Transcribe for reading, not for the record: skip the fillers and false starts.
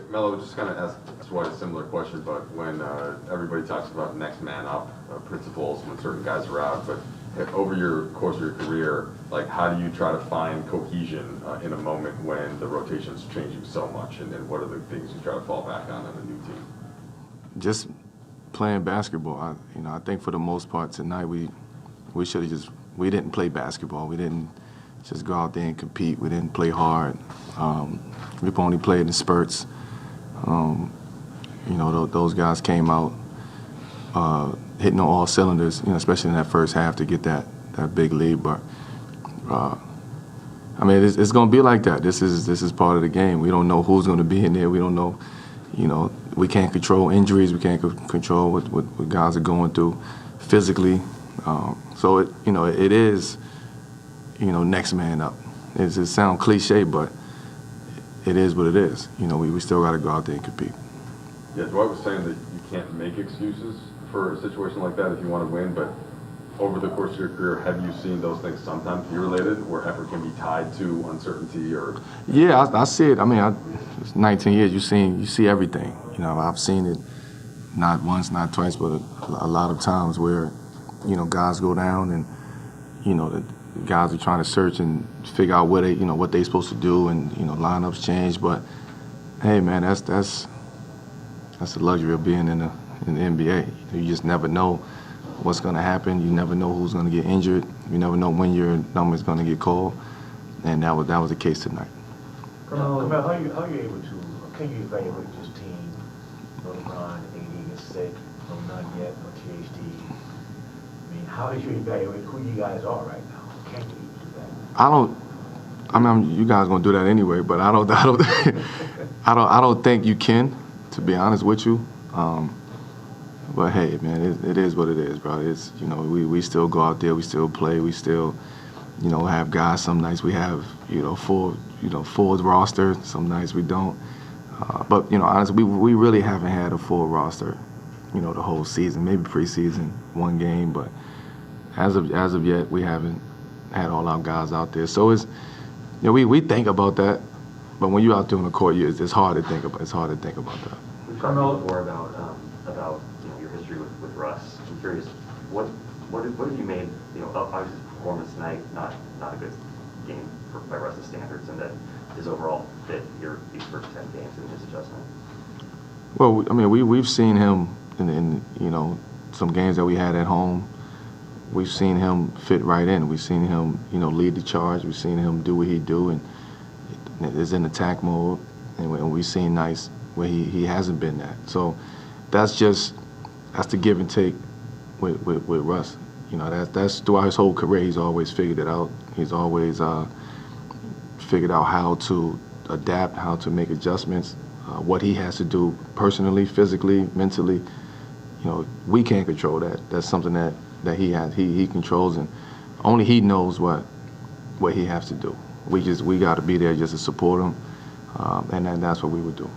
Melo, just kind of ask Dwight a similar question, but when everybody talks about next man up principles when certain guys are out, but over your course of your career, like how do you try to find cohesion in a moment when the rotation's changing so much, and then what are the things you try to fall back on a new team? Just playing basketball. I think for the most part tonight we should have we didn't play basketball. We didn't just go out there and compete. We didn't play hard. We only played in spurts. Those guys came out hitting on all cylinders, especially in that first half to get that big lead. But it's going to be like that. This is part of the game. We don't know who's going to be in there. We don't know. We can't control injuries. We can't control what guys are going through physically. So it is next man up. It sounds cliche, but it is what it is. We still got to go out there and compete. Yeah, Dwight was saying that you can't make excuses for a situation like that if you want to win, but over the course of your career, have you seen those things sometimes be related, where effort can be tied to uncertainty or? Yeah, I see it. It's 19 years. You see everything. I've seen it not once, not twice, but a lot of times where, guys go down and, the guys are trying to search and figure out what they're supposed to do, and lineups change. But hey, man, that's the luxury of being in the NBA. You just never know what's going to happen. You never know who's going to get injured. You never know when your number is going to get called, and that was the case tonight. How are you able to? Can you evaluate this team? No LeBron, AD is sick, no none yet, no THD. How do you evaluate who you guys are right now? Can you do that? You guys gonna do that anyway, but I don't think you can, to be honest with you. But hey, man, it is what it is, bro. It's we still go out there, we still play, we still have guys. Some nights we have full roster. Some nights we don't. But honestly, we really haven't had a full roster, the whole season. Maybe preseason, one game, but as of yet, we haven't had all our guys out there. So it's we think about that, but when you're out there on the court, it's hard to think about. It's hard to think about that. We've talked more about your history with Russ. I'm curious, what have you made? Obviously his performance tonight, not a good game by Russ's standards, and then his overall fit these first 10 games and his adjustment. Well, we've seen him in some games that we had at home. We've seen him fit right in. We've seen him lead the charge. We've seen him do what he do and is in attack mode. And we've seen nights where he hasn't been that. So that's the give and take with Russ. That's throughout his whole career. He's always figured it out. He's always figured out how to adapt, how to make adjustments, what he has to do personally, physically, mentally. We can't control that. That's something that he controls, and only he knows what he has to do. We got to be there just to support him, and that's what we would do.